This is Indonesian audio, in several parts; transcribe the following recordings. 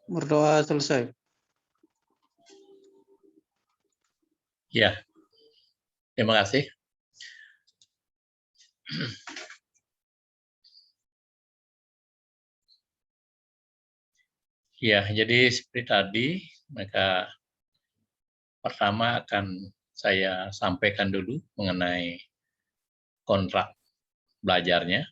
Berdoa selesai. Ya, terima kasih. Ya, jadi seperti tadi, maka pertama akan saya sampaikan dulu mengenai kontrak belajarnya.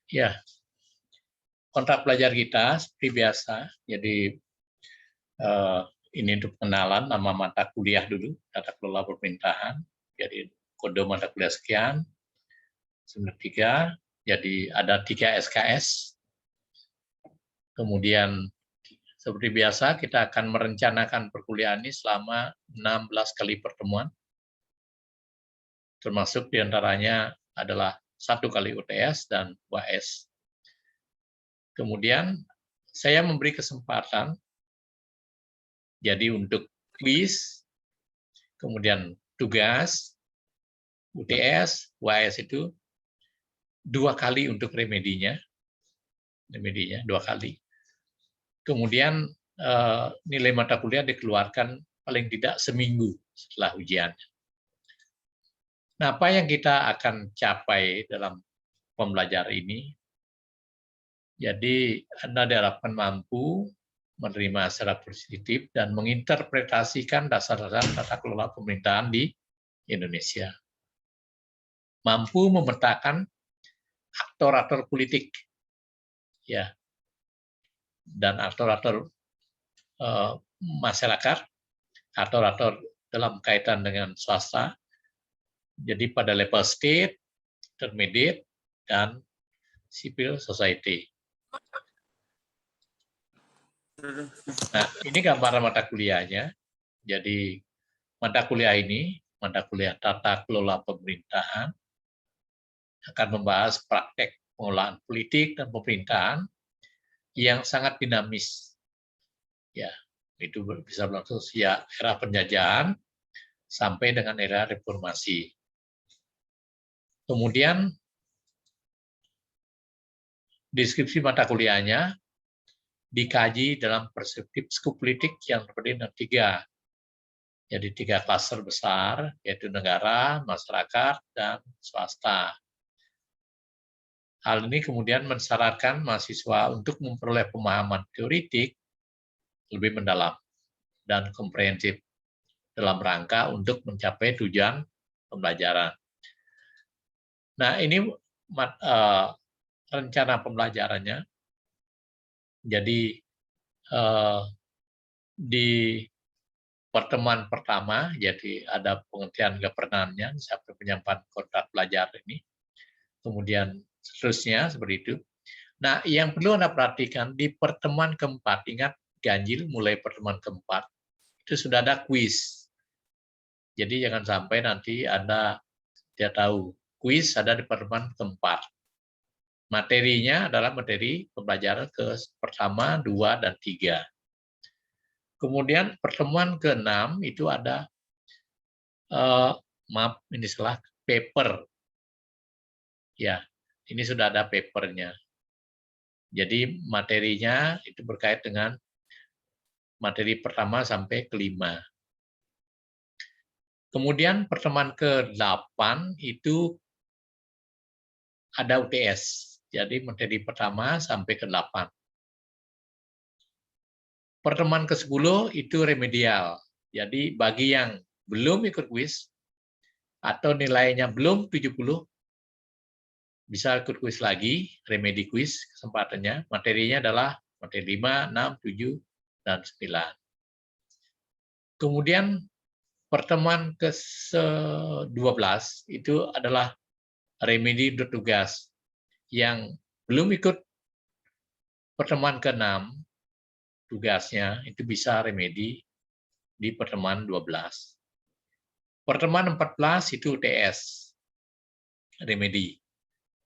Ya, kontrak belajar kita seperti biasa. Jadi ini untuk pengenalan nama mata kuliah dulu, tata kelola pemerintahan. Jadi kode mata kuliah sekian, 93. Jadi ada 3 SKS. Kemudian seperti biasa kita akan merencanakan perkuliahan ini selama 16 kali pertemuan. Termasuk diantaranya adalah 1 kali UTS dan UAS. Kemudian saya memberi kesempatan jadi untuk kuis, kemudian tugas, UTS, UAS itu 2 kali untuk remedinya 2 kali. Kemudian nilai mata kuliah dikeluarkan paling tidak seminggu setelah ujian. Nah, apa yang kita akan capai dalam pembelajaran ini? Jadi Anda diharapkan mampu menerima secara positif dan menginterpretasikan dasar-dasar tata kelola pemerintahan di Indonesia. Mampu memetakan aktor-aktor politik, ya, dan aktor-aktor masyarakat, aktor-aktor dalam kaitan dengan swasta. Jadi pada level state, intermediate, dan civil society. Nah, ini gambaran mata kuliahnya. Jadi mata kuliah ini, mata kuliah tata kelola pemerintahan, akan membahas praktek pengolahan politik dan pemerintahan yang sangat dinamis. Ya, itu bisa berlangsung sejak era penjajahan sampai dengan era reformasi. Kemudian deskripsi mata kuliahnya dikaji dalam perspektif skop politik yang terdiri dari 3. Jadi 3 klaster besar, yaitu negara, masyarakat, dan swasta. Hal ini kemudian mensyaratkan mahasiswa untuk memperoleh pemahaman teoritik lebih mendalam dan komprehensif dalam rangka untuk mencapai tujuan pembelajaran. Nah, ini rencana pembelajarannya. Jadi di pertemuan pertama, jadi ada pengertian governance-nya sampai penyampaian kontrak belajar ini. Kemudian seterusnya seperti itu. Nah, yang perlu Anda perhatikan di pertemuan keempat, ingat ganjil mulai pertemuan keempat, itu sudah ada kuis. Jadi jangan sampai nanti Anda tidak tahu, kuis ada di pertemuan keempat. Materinya adalah materi pembelajaran ke pertama, 2, dan 3. Kemudian pertemuan ke-6 itu ada, maaf ini salah, paper. Ya, ini sudah ada papernya. Jadi materinya itu berkait dengan materi pertama sampai ke-5. Kemudian pertemuan ke-8 itu ada UTS. Jadi materi pertama sampai ke-8. Pertemuan ke-10 itu remedial. Jadi bagi yang belum ikut kuis atau nilainya belum 70, bisa ikut kuis lagi, remedi kuis kesempatannya. Materinya adalah materi 5, 6, 7, dan 9. Kemudian pertemuan ke-12 itu adalah remedi tugas. Yang belum ikut pertemuan ke-6, tugasnya itu bisa remedi di pertemuan 12. Pertemuan 14 itu UTS, remedi.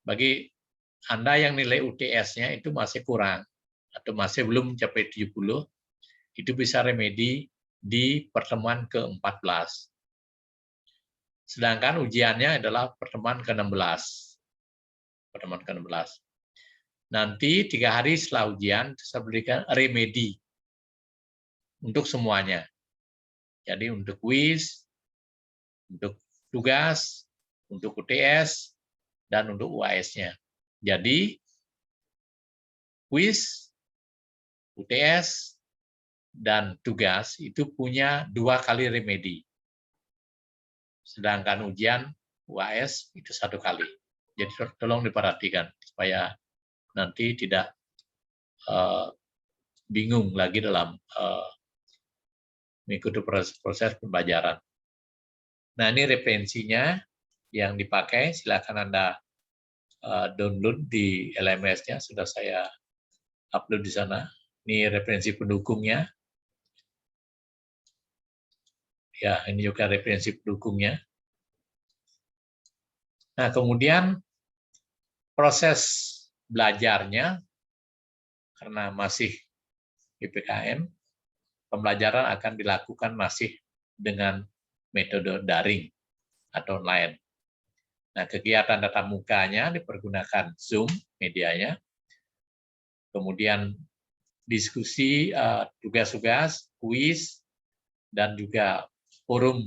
Bagi Anda yang nilai UTS-nya itu masih kurang, atau masih belum mencapai 70, itu bisa remedi di pertemuan ke-14. Sedangkan ujiannya adalah pertemuan ke-16. Pertemuan ke-16. Nanti 3 hari setelah ujian, saya berikan remedi untuk semuanya. Jadi untuk kuis, untuk tugas, untuk UTS, dan untuk UAS-nya. Jadi, kuis, UTS, dan tugas itu punya 2 kali remedi. Sedangkan ujian UAS itu 1 kali. Jadi tolong diperhatikan supaya nanti tidak bingung lagi dalam mengikuti proses pembelajaran. Nah, ini referensinya yang dipakai. Silakan Anda download di LMS-nya, sudah saya upload di sana. Ini referensi pendukungnya. Ya, ini juga referensi pendukungnya. Nah, kemudian proses belajarnya, karena masih PPKM, pembelajaran akan dilakukan masih dengan metode daring atau online. Nah, kegiatan tatap mukanya dipergunakan Zoom medianya, kemudian diskusi, tugas-tugas, kuis, dan juga forum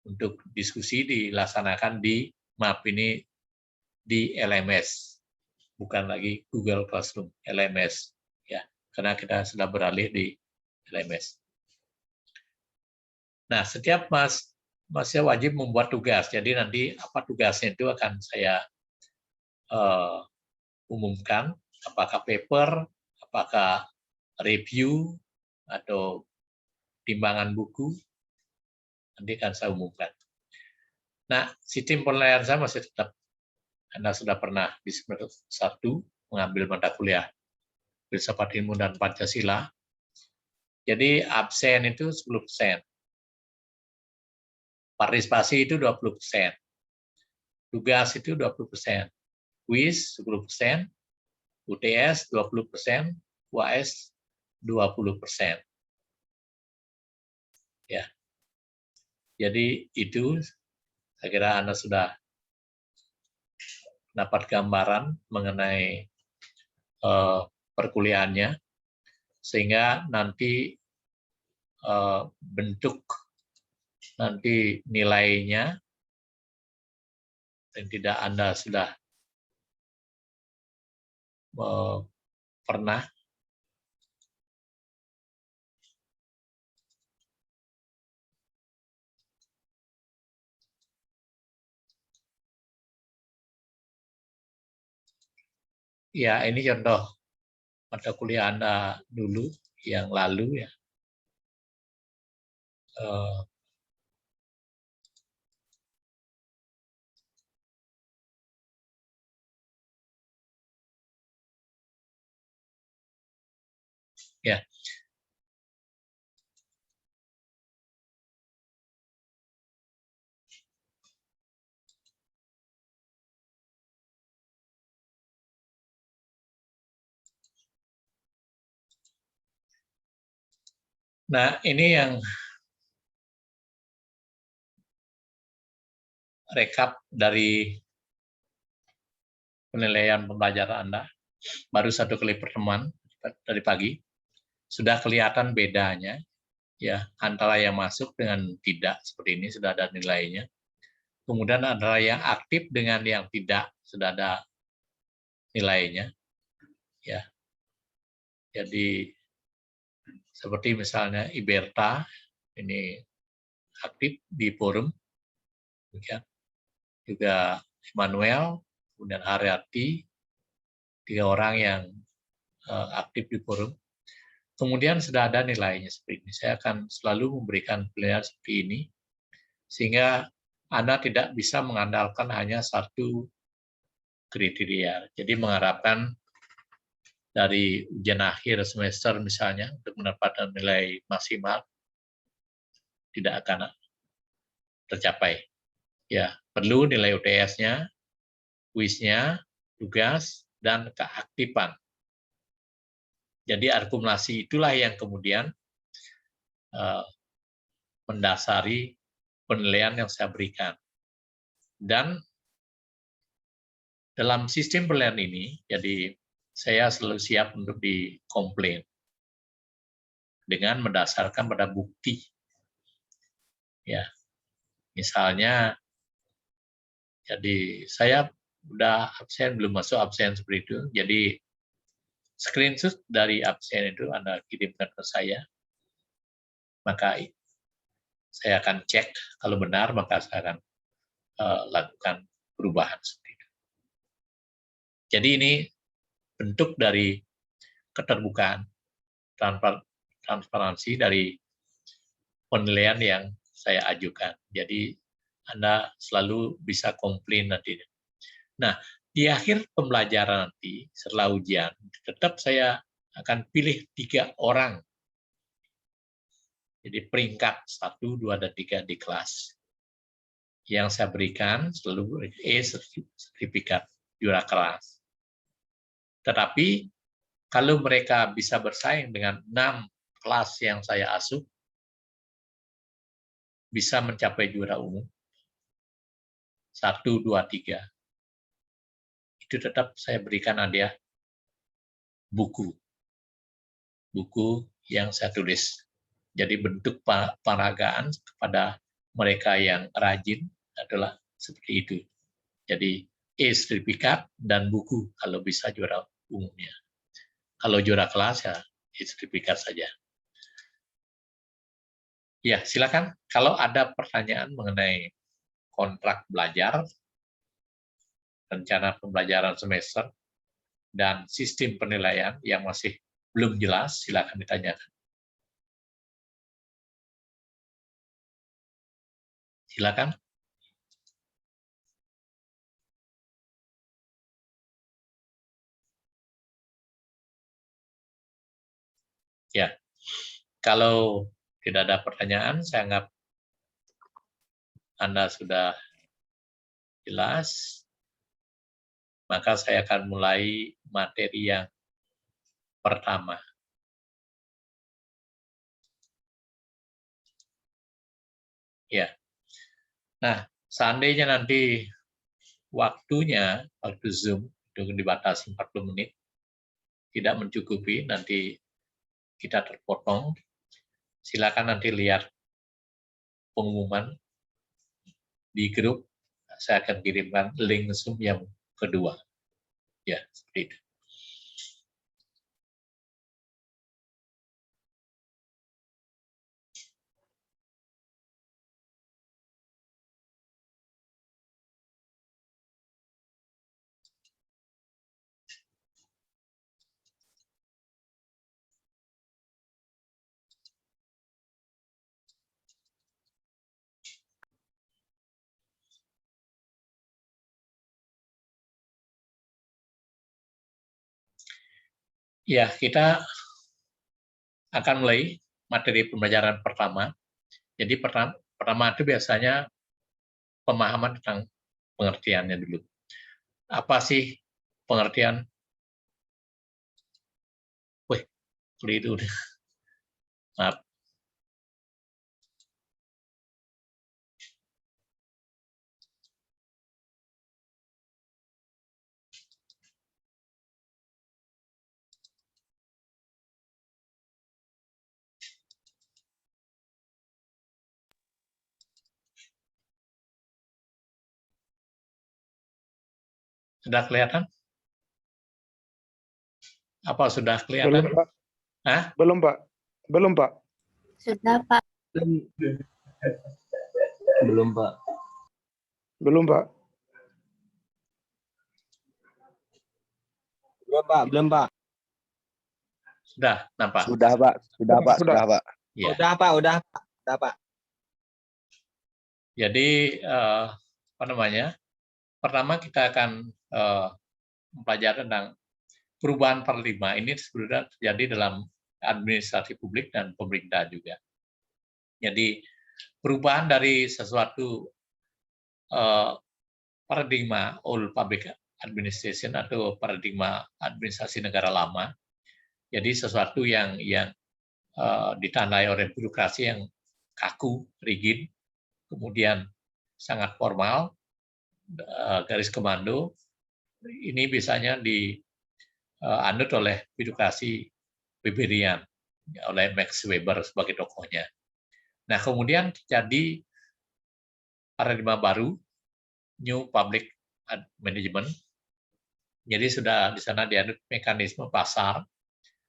untuk diskusi dilaksanakan di MAP ini di LMS, bukan lagi Google Classroom, LMS, ya, karena kita sudah beralih di LMS. Nah, setiap mahasiswa wajib membuat tugas. Jadi nanti apa tugasnya itu akan saya umumkan, apakah paper, apakah review, atau timbangan buku, nanti akan saya umumkan. Nah, sistem penilaian saya masih tetap, Anda sudah pernah di semester 1 mengambil mata kuliah Filsafat Ilmu dan Pancasila. Jadi absen itu 10%. Partisipasi itu 20%. Tugas itu 20%. Kuis 10%, UTS 20%, UAS 20%. Ya. Jadi itu saya kira Anda sudah dapat gambaran mengenai perkuliahannya, sehingga nanti bentuk nanti nilainya dan tidak Anda sudah pernah ya, ini contoh mata kuliah Anda dulu yang lalu ya. Ya. Nah, ini yang rekap dari penilaian pembelajaran Anda. Baru 1 kali pertemuan dari pagi. Sudah kelihatan bedanya ya antara yang masuk dengan tidak, seperti ini sudah ada nilainya. Kemudian antara yang aktif dengan yang tidak, sudah ada nilainya. Ya. Jadi seperti misalnya Iberta, ini aktif di forum, juga Emmanuel, kemudian Haryati, 3 orang yang aktif di forum. Kemudian sudah ada nilainya seperti ini. Saya akan selalu memberikan penilaian seperti ini, sehingga Anda tidak bisa mengandalkan hanya satu kriteria. Jadi mengharapkan dari ujian akhir semester misalnya untuk mendapatkan nilai maksimal tidak akan tercapai. Ya, perlu nilai UTS-nya, kuisnya, tugas, dan keaktifan. Jadi akumulasi itulah yang kemudian mendasari penilaian yang saya berikan. Dan dalam sistem penilaian ini, jadi saya selalu siap untuk dikomplain dengan mendasarkan pada bukti. Ya, misalnya, jadi saya udah absen, belum masuk absen seperti itu, jadi screenshot dari absen itu Anda kirimkan ke saya, maka saya akan cek, kalau benar maka saya akan lakukan perubahan seperti itu. Jadi ini bentuk dari keterbukaan, transparansi dari penilaian yang saya ajukan. Jadi Anda selalu bisa komplain nanti. Nah, di akhir pembelajaran nanti, setelah ujian, tetap saya akan pilih 3 orang. Jadi peringkat 1, 2, dan 3 di kelas. Yang saya berikan selalu sertifikat juara kelas. Tetapi kalau mereka bisa bersaing dengan 6 kelas yang saya asuh, bisa mencapai juara umum, 1, 2, 3, itu tetap saya berikan hadiah buku yang saya tulis. Jadi bentuk penghargaan kepada mereka yang rajin adalah seperti itu. Jadi sertifikat dan buku kalau bisa juara umumnya. Kalau juara kelas ya sertifikat saja. Ya, silakan. Kalau ada pertanyaan mengenai kontrak belajar, rencana pembelajaran semester, dan sistem penilaian yang masih belum jelas, silakan ditanyakan. Silakan. Ya, kalau tidak ada pertanyaan, saya anggap Anda sudah jelas, maka saya akan mulai materi yang pertama. Ya. Nah, seandainya nanti waktunya, waktu Zoom, dengan dibatasi 40 menit, tidak mencukupi, nanti kita terpotong, silakan nanti lihat pengumuman di grup, saya akan kirimkan link Zoom yang kedua. Ya, seperti itu. Ya, kita akan mulai materi pembelajaran pertama. Jadi pertama itu biasanya pemahaman tentang pengertiannya dulu. Apa sih pengertian? Wih, itu udah. Maaf. Sudah kelihatan? Apa sudah kelihatan? Belum, Pak. Hah? Belum, Pak. Belum, Pak. Sudah, Pak. Belum, Pak. Belum, Pak. Belum, Pak. Belum, Pak. Sudah nampak? Sudah, Pak. Sudah, Pak. Sudah. Sudah, Pak. Ya. Udah, Pak. Udah, Pak. Udah, Pak. Jadi apa namanya? Pertama kita akan mempelajari tentang perubahan paradigma. Ini sebenarnya terjadi dalam administrasi publik dan pemerintah juga. Jadi perubahan dari sesuatu paradigma old public administration atau paradigma administrasi negara lama. Jadi sesuatu yang ditandai oleh birokrasi yang kaku, rigid, kemudian sangat formal, garis komando. Ini biasanya dianut oleh birokrasi Weberian, oleh Max Weber sebagai tokohnya. Nah, kemudian jadi paradigma baru, New Public Management. Jadi sudah di sana dianut mekanisme pasar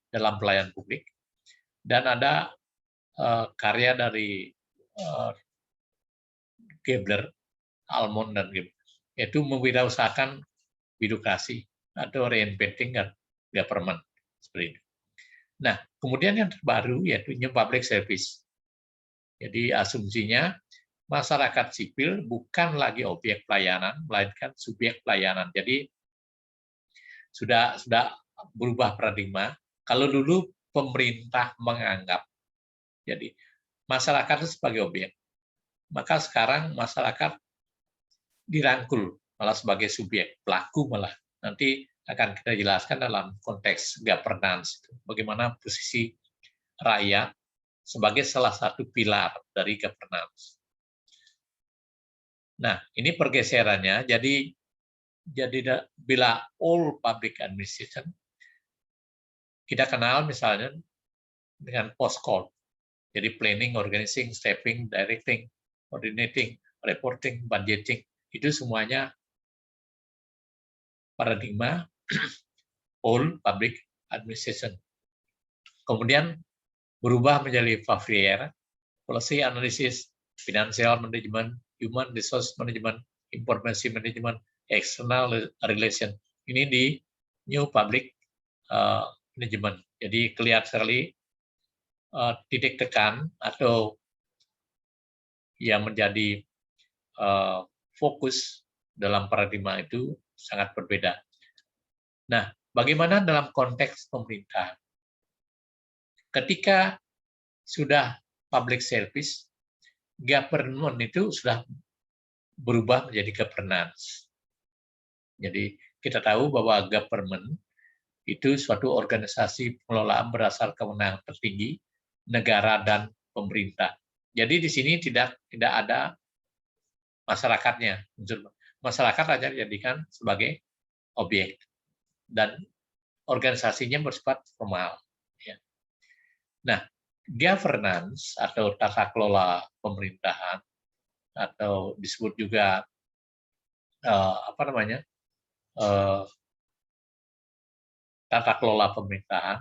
dalam pelayanan publik, dan ada karya dari Gebler, Almond dan Gebler, yaitu mewirausahakan birokrasi atau reinventing government seperti itu. Nah, kemudian yang terbaru yaitu New Public Service. Jadi asumsinya masyarakat sipil bukan lagi objek pelayanan, melainkan subjek pelayanan. Jadi sudah berubah paradigma. Kalau dulu pemerintah menganggap jadi masyarakat itu sebagai objek, maka sekarang masyarakat dirangkul malah sebagai subjek, pelaku malah. Nanti akan kita jelaskan dalam konteks governance, bagaimana posisi rakyat sebagai salah satu pilar dari governance. Nah, ini pergeserannya. Jadi bila all public administration, kita kenal misalnya dengan postcode. Jadi planning, organizing, staffing, directing, coordinating, reporting, budgeting, itu semuanya paradigma all public administration. Kemudian berubah menjadi Favrier, policy analysis, financial management, human resource management, information management, external relation. Ini di new public management. Jadi kelihatan sekali titik tekan atau yang menjadi fokus dalam paradigma itu sangat berbeda. Nah, bagaimana dalam konteks pemerintah? Ketika sudah public service, government itu sudah berubah menjadi governance. Jadi kita tahu bahwa government itu suatu organisasi pengelolaan berdasar kewenangan tertinggi negara dan pemerintah. Jadi di sini tidak ada masyarakatnya. Masyarakat hanya dijadikan sebagai objek dan organisasinya bersifat formal. Ya. Nah, governance atau tata kelola pemerintahan atau disebut juga tata kelola pemerintahan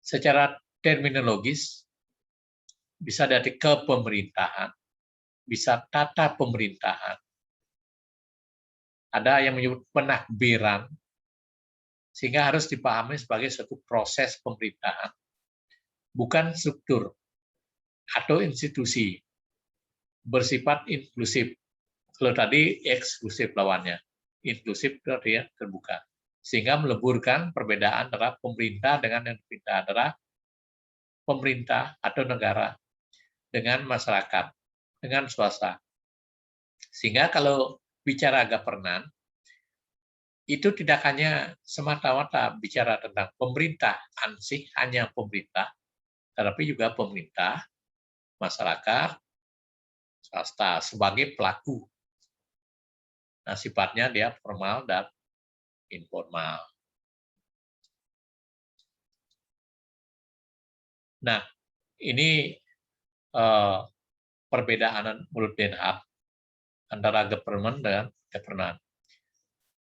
secara terminologis bisa dari kepemerintahan, bisa tata pemerintahan. Ada yang menyebut penakbiran, sehingga harus dipahami sebagai suatu proses pemerintahan, bukan struktur atau institusi bersifat inklusif. Kalau tadi eksklusif lawannya, inklusif itu artinya terbuka. Sehingga meleburkan perbedaan antara pemerintah dengan yang diperintah adalah pemerintah atau negara dengan masyarakat, dengan swasta. Sehingga kalau bicara governance, itu tidak hanya semata-mata bicara tentang pemerintah, ansih hanya pemerintah, tetapi juga pemerintah, masyarakat, swasta sebagai pelaku. Nah, sifatnya dia formal dan informal. Nah, ini perbedaan menurut Den Haag antara government dan governance.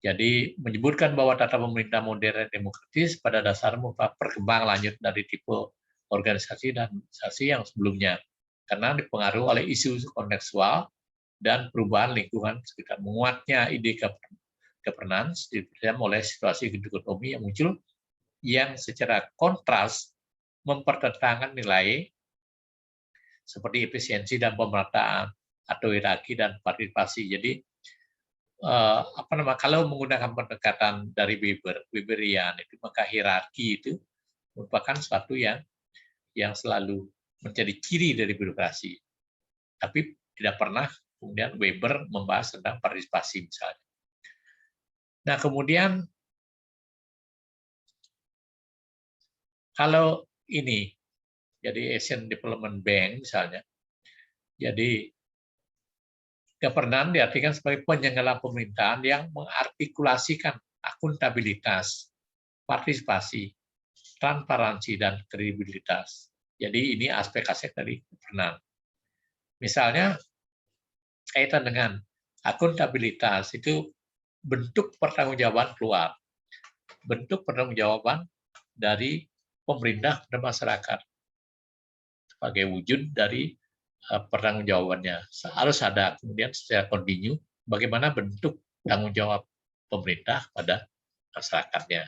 Jadi menyebutkan bahwa tata pemerintah modern demokratis pada dasarnya merupakan perkembangan lanjut dari tipe organisasi dan organisasi yang sebelumnya, karena dipengaruhi oleh isu kontekstual dan perubahan lingkungan sekitar. Menguatnya ide governance diperlukan oleh situasi dikotomi yang muncul yang secara kontras mempertentangkan nilai seperti efisiensi dan pemerataan atau hierarki dan partisipasi. Jadi kalau menggunakan pendekatan dari Weberian itu, maka hierarki itu merupakan suatu yang selalu menjadi ciri dari birokrasi. Tapi tidak pernah kemudian Weber membahas tentang partisipasi misalnya. Nah, kemudian kalau ini jadi Asian Development Bank misalnya, jadi governance diartikan sebagai penyelenggara pemerintahan yang mengartikulasikan akuntabilitas, partisipasi, transparansi, dan kredibilitas. Jadi ini aspek-aspek dari governance. Misalnya kaitan dengan akuntabilitas itu bentuk pertanggungjawaban keluar, bentuk pertanggungjawaban dari pemerintah dan masyarakat sebagai wujud dari pertanggungjawabannya. Harus ada kemudian secara kontinu bagaimana bentuk tanggung jawab pemerintah pada masyarakatnya.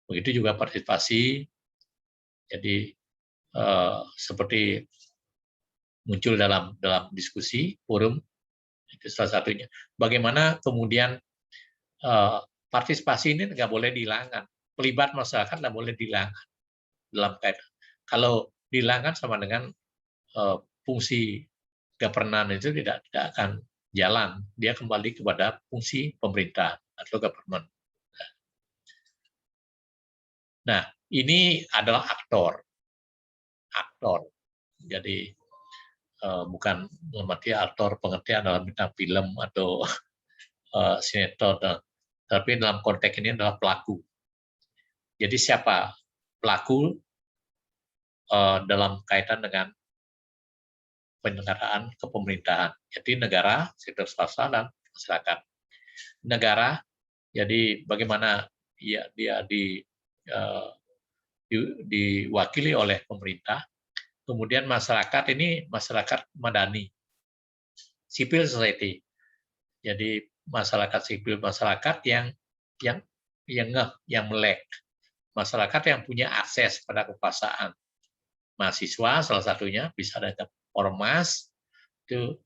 Begitu juga partisipasi. Jadi seperti muncul dalam diskusi forum itu salah satunya. Bagaimana kemudian partisipasi ini nggak boleh dihilangkan. Pelibat masyarakat nggak boleh dihilangkan dalam kaitan. Kalau dihilangkan sama dengan fungsi governance itu tidak akan jalan. Dia kembali kepada fungsi pemerintah atau government. Nah, ini adalah aktor. Jadi bukan mengerti aktor pengertian dalam bidang film atau sinetron, tapi dalam konteks ini adalah pelaku. Jadi siapa pelaku dalam kaitan dengan penyelenggaraan kepemerintahan? Jadi negara, sektor swasta, dan masyarakat. Negara, jadi bagaimana dia diwakili oleh pemerintah. Kemudian masyarakat ini masyarakat madani, civil society. Jadi masyarakat sipil, masyarakat yang melek, masyarakat yang punya akses pada kekuasaan. Mahasiswa salah satunya, bisa ada ormas, itu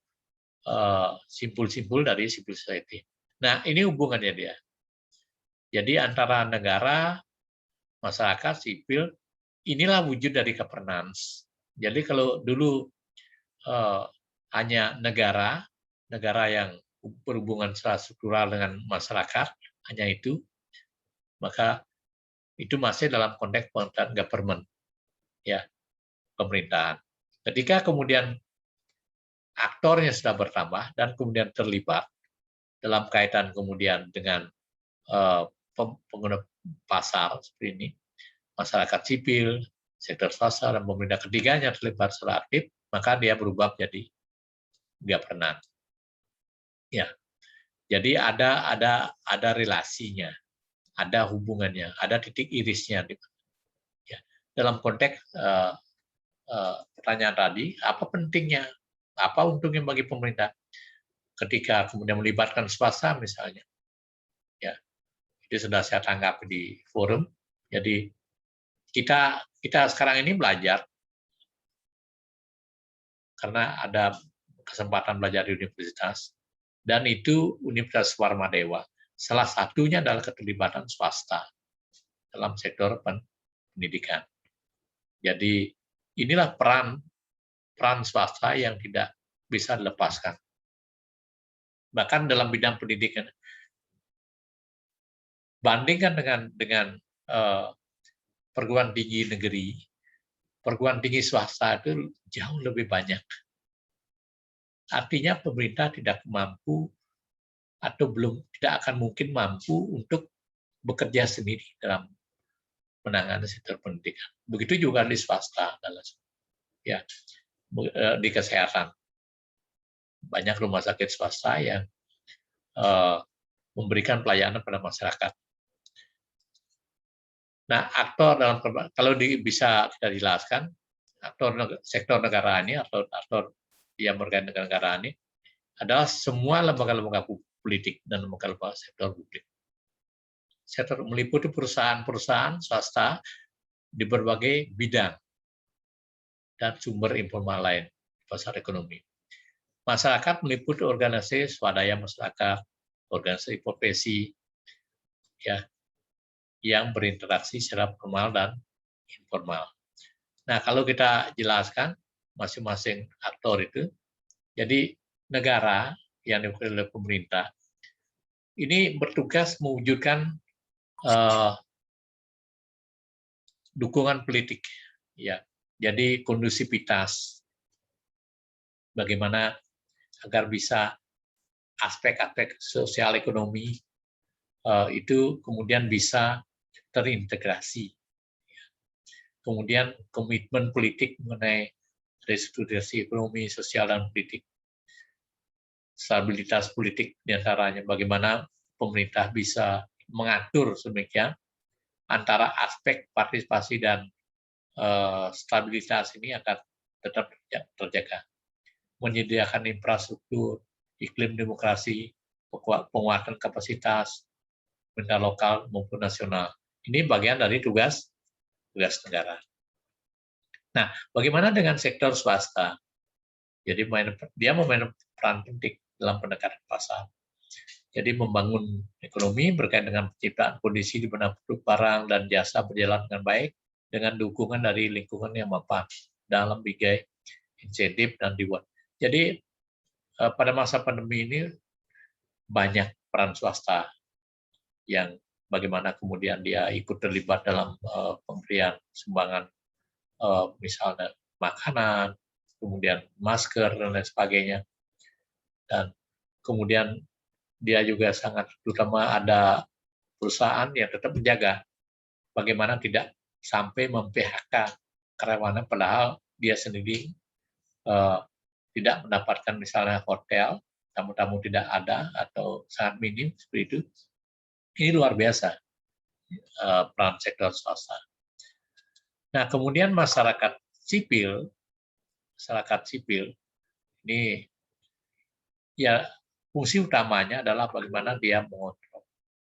simpul-simpul dari civil society. Nah, ini hubungannya dia. Jadi antara negara, masyarakat, sipil, inilah wujud dari governance. Jadi kalau dulu hanya negara yang berhubungan secara struktural dengan masyarakat, hanya itu, maka itu masih dalam konteks pemerintahan government, ya, pemerintahan. Ketika kemudian aktornya sudah bertambah dan kemudian terlibat dalam kaitan kemudian dengan pengguna pasar seperti ini, masyarakat sipil, sektor swasta, dan pemerintah ketiganya terlibat secara aktif, maka dia berubah menjadi governance. Ya, jadi ada relasinya, ada hubungannya, ada titik irisnya. Ya. Dalam konteks pertanyaan tadi, apa pentingnya, apa untungnya bagi pemerintah ketika kemudian melibatkan swasta misalnya? Ya, itu sudah saya tanggapi di forum. Jadi kita sekarang ini belajar karena ada kesempatan belajar di universitas, dan itu Universitas Warmadewa. Salah satunya adalah keterlibatan swasta dalam sektor pendidikan. Jadi inilah peran swasta yang tidak bisa dilepaskan. Bahkan dalam bidang pendidikan, bandingkan dengan perguruan tinggi negeri, perguruan tinggi swasta itu jauh lebih banyak. Artinya pemerintah tidak mampu atau tidak akan mungkin mampu untuk bekerja sendiri dalam menangani sektor pendidikan. Begitu juga di swasta, ya, di kesehatan. Banyak rumah sakit swasta yang memberikan pelayanan pada masyarakat. Nah, aktor dalam kalau bisa kita jelaskan, sektor negara ini atau aktor yang berkaitan dengan negara ini adalah semua lembaga-lembaga politik dan lembaga-lembaga sektor publik. Sektor meliputi perusahaan-perusahaan swasta di berbagai bidang dan sumber informal lain di pasar ekonomi. Masyarakat meliputi organisasi swadaya masyarakat, organisasi profesi, ya, yang berinteraksi secara formal dan informal. Nah, kalau kita jelaskan masing-masing aktor itu, jadi negara yang diwakili oleh pemerintah ini bertugas mewujudkan dukungan politik, ya. Jadi kondusivitas, bagaimana agar bisa aspek-aspek sosial ekonomi itu kemudian bisa terintegrasi. Kemudian komitmen politik mengenai restrukturisasi ekonomi, sosial, dan politik. Stabilitas politik diantaranya bagaimana pemerintah bisa mengatur sedemikian antara aspek partisipasi dan stabilitas ini akan tetap terjaga. Menyediakan infrastruktur, iklim demokrasi, penguatan kapasitas, pemerintah lokal maupun nasional. Ini bagian dari tugas negara. Nah, bagaimana dengan sektor swasta? Jadi dia memainkan peran penting dalam pendekatan pasar. Jadi membangun ekonomi berkaitan dengan penciptaan kondisi di mana barang dan jasa berjalan dengan baik dengan dukungan dari lingkungan yang mapan dalam berbagai insentif dan reward. Jadi pada masa pandemi ini banyak peran swasta yang bagaimana kemudian dia ikut terlibat dalam pemberian sumbangan misalnya makanan, kemudian masker dan lain sebagainya. Dan kemudian dia juga sangat, terutama ada perusahaan yang tetap menjaga bagaimana tidak sampai mem-PHK karyawan padahal dia sendiri tidak mendapatkan misalnya hotel, tamu-tamu tidak ada atau sangat minim seperti itu. Ini luar biasa peran sektor swasta. Nah, kemudian masyarakat sipil ini ya fungsi utamanya adalah bagaimana dia mengontrol,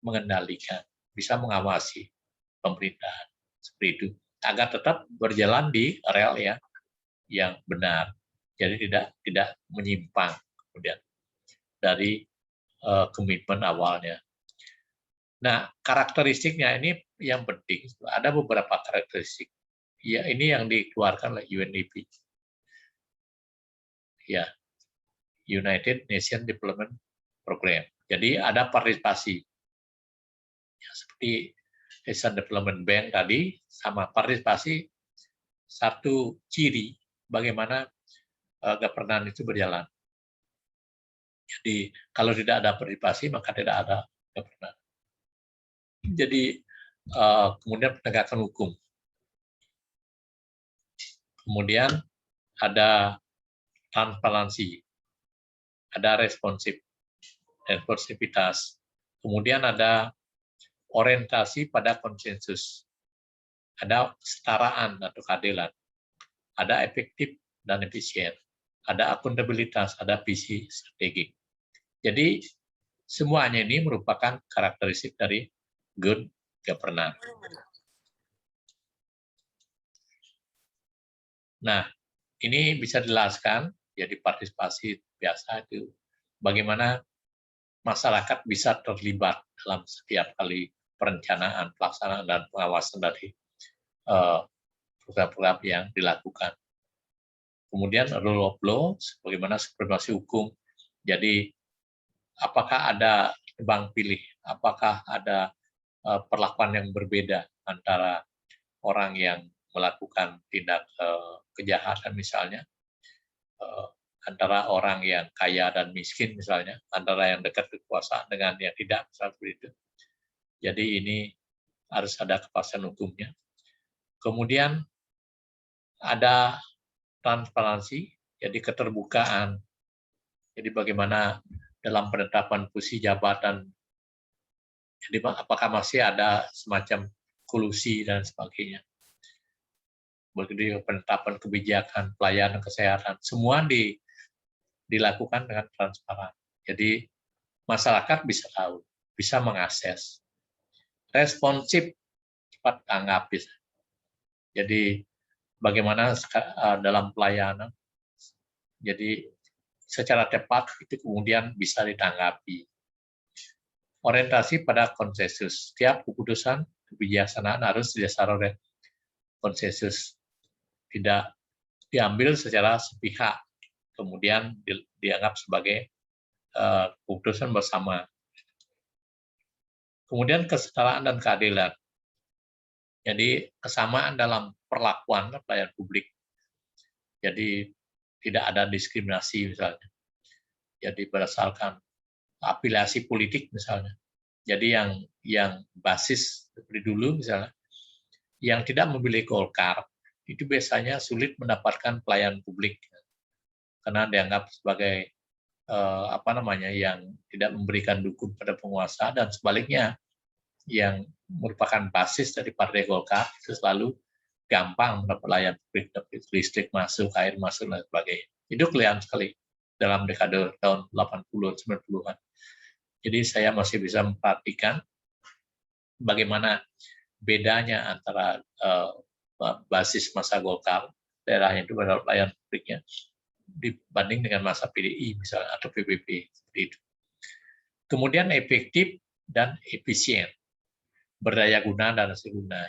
mengendalikan, bisa mengawasi pemerintahan seperti itu agar tetap berjalan di rel yang benar. Jadi tidak menyimpang kemudian dari komitmen awalnya. Nah, karakteristiknya ini yang penting. Ada beberapa karakteristik. Ya, ini yang dikeluarkan oleh UNDP. Ya, United Nations Development Program. Jadi ada partisipasi. Ya, seperti Asian Development Bank tadi, sama partisipasi satu ciri bagaimana governance itu berjalan. Jadi kalau tidak ada partisipasi maka tidak ada governance. Jadi kemudian penegakan hukum. Kemudian ada transparansi, ada responsivitas. Kemudian ada orientasi pada konsensus, ada kesetaraan atau keadilan, ada efektif dan efisien, ada akuntabilitas, ada visi strategik. Jadi semuanya ini merupakan karakteristik dari good governance. Nah, ini bisa dijelaskan jadi partisipasi biasa itu bagaimana masyarakat bisa terlibat dalam setiap kali perencanaan, pelaksanaan, dan pengawasan dari program-program yang dilakukan. Kemudian rule of law, bagaimana supremasi hukum. Jadi apakah ada tebang pilih, apakah ada perlakuan yang berbeda antara orang yang melakukan tindak kejahatan misalnya, antara orang yang kaya dan miskin misalnya, antara yang dekat kekuasaan dengan yang tidak, misalnya seperti itu. Jadi ini harus ada kepastian hukumnya. Kemudian ada transparansi, jadi keterbukaan. Jadi bagaimana dalam penetapan posisi jabatan, jadi apakah masih ada semacam kolusi dan sebagainya. Begitu penetapan kebijakan, pelayanan kesehatan, semua dilakukan dengan transparan. Jadi masyarakat bisa tahu, bisa mengakses. Responsif, cepat tanggap bisa. Jadi bagaimana dalam pelayanan, jadi secara tepat itu kemudian bisa ditanggapi. Orientasi pada konsensus. Setiap keputusan kebijaksanaan harus didasari oleh konsensus. Tidak diambil secara sepihak, kemudian dianggap sebagai keputusan bersama. Kemudian kesetaraan dan keadilan. Jadi kesamaan dalam perlakuan pelayanan publik. Jadi tidak ada diskriminasi misalnya. Jadi berdasarkan afiliasi politik misalnya. Jadi yang basis seperti dulu misalnya, yang tidak memilih Golkar itu biasanya sulit mendapatkan pelayanan publik karena dianggap sebagai yang tidak memberikan dukungan pada penguasa, dan sebaliknya yang merupakan basis dari Partai Golkar itu selalu gampang mendapat pelayanan publik, listrik masuk, air masuk, dan sebagainya. Itu kelihatan sekali dalam dekade tahun 80-90-an. Jadi saya masih bisa memperhatikan bagaimana bedanya antara basis masa Golkar, daerahnya itu pada pelayanan publiknya, dibanding dengan masa PDI misalnya atau PBB seperti itu. Kemudian efektif dan efisien, berdaya guna dan hasil guna.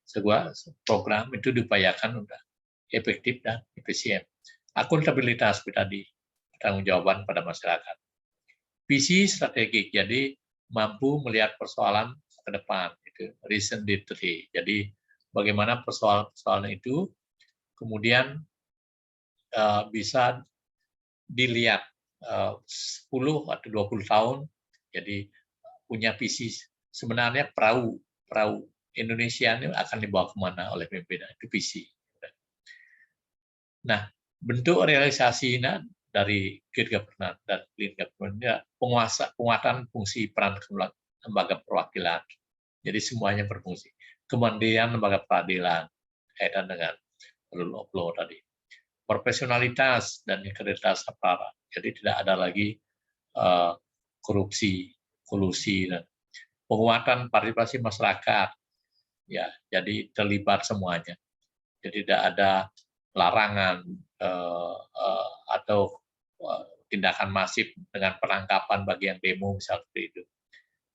Sebuah program itu diupayakan untuk efektif dan efisien. Akuntabilitas seperti tadi, pertanggungjawaban pada masyarakat. Visi strategik, jadi mampu melihat persoalan ke depan, itu reason detail. Jadi bagaimana persoalan-persoalan itu kemudian bisa dilihat 10 atau 20 tahun, jadi punya visi. Sebenarnya perahu Indonesia ini akan dibawa kemana oleh pimpinan, itu visi. Nah, bentuk realisasinya dari good governance dan clean governance, penguatan fungsi peran lembaga perwakilan. Jadi semuanya berfungsi. Kemudian lembaga peradilan, kaitan dengan rule of law tadi. Profesionalitas dan integritas aparat. Jadi tidak ada lagi korupsi, kolusi, dan penguatan partisipasi masyarakat. Ya, jadi terlibat semuanya. Jadi tidak ada larangan atau tindakan masif dengan penangkapan bagi yang demo misalnya seperti itu.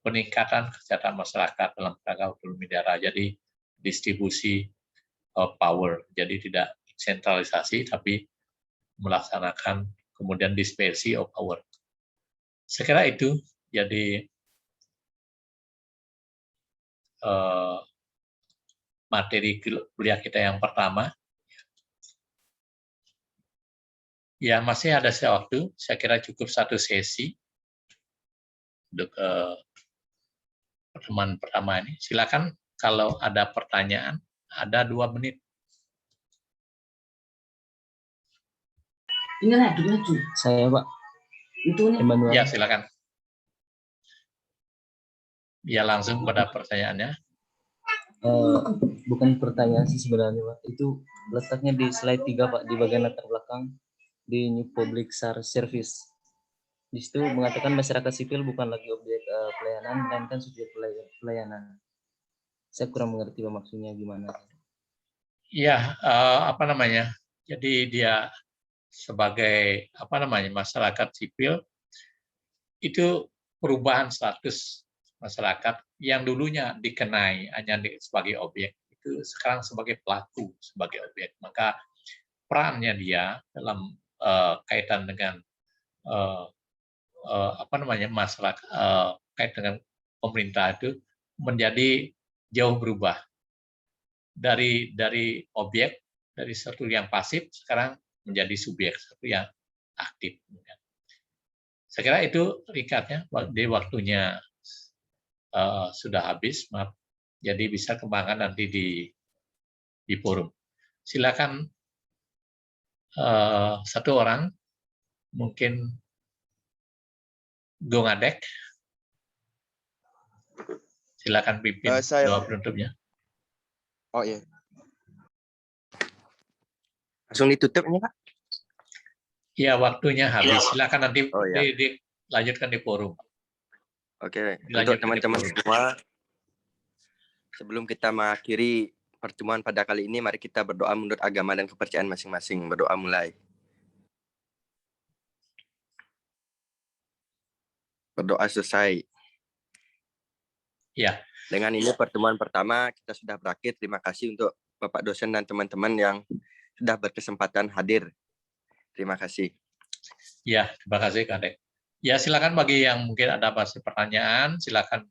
Peningkatan kesejahteraan masyarakat dalam rangka otonomi daerah. Jadi distribusi power. Jadi tidak sentralisasi tapi melaksanakan kemudian dispersi of power. Saya kira itu jadi materi kuliah kita yang pertama. Ya, masih ada waktu. Saya kira cukup satu sesi untuk pertemuan pertama ini. Silakan kalau ada pertanyaan, ada 2 menit. Inilah maju. Saya, Pak. Itu nih. Emmanuel. Ya, silakan. Ya, langsung pada pertanyaannya. Bukan pertanyaan sih sebenarnya, Pak. Itu letaknya di slide 3, Pak, di bagian latar belakang di New Public Service. Di situ mengatakan masyarakat sipil bukan lagi objek pelayanan, melainkan subjek pelayanan. Saya kurang mengerti Pak, maksudnya gimana. Ya, jadi dia sebagai masyarakat sipil itu perubahan status masyarakat yang dulunya dikenai hanya sebagai objek, itu sekarang sebagai pelaku, sebagai objek. Maka perannya dia dalam kaitan dengan masyarakat, kait dengan pemerintah itu menjadi jauh berubah dari objek, dari satu yang pasif sekarang menjadi subjek, satu yang aktif. Saya kira itu ringkatnya. Di waktunya sudah habis, maaf. Jadi bisa kembangkan nanti di forum. Silakan satu orang, mungkin Gongadek. Silakan pimpin doa penutupnya. Oh iya. Langsung ditutupnya Pak. Ya, waktunya habis. Silakan nanti Oh, ya. dilanjutkan di forum. Oke, untuk Dilanjutkan di teman-teman forum. semua, sebelum kita mengakhiri pertemuan pada kali ini, mari kita berdoa menurut agama dan kepercayaan masing-masing. Berdoa mulai. Berdoa selesai. Ya, Dengan ini pertemuan pertama kita sudah berakhir. Terima kasih untuk Bapak dosen dan teman-teman yang sudah berkesempatan hadir. Terima kasih. ya, terima kasih Kak Dek. Ya, silakan bagi yang mungkin ada masih pertanyaan, silakan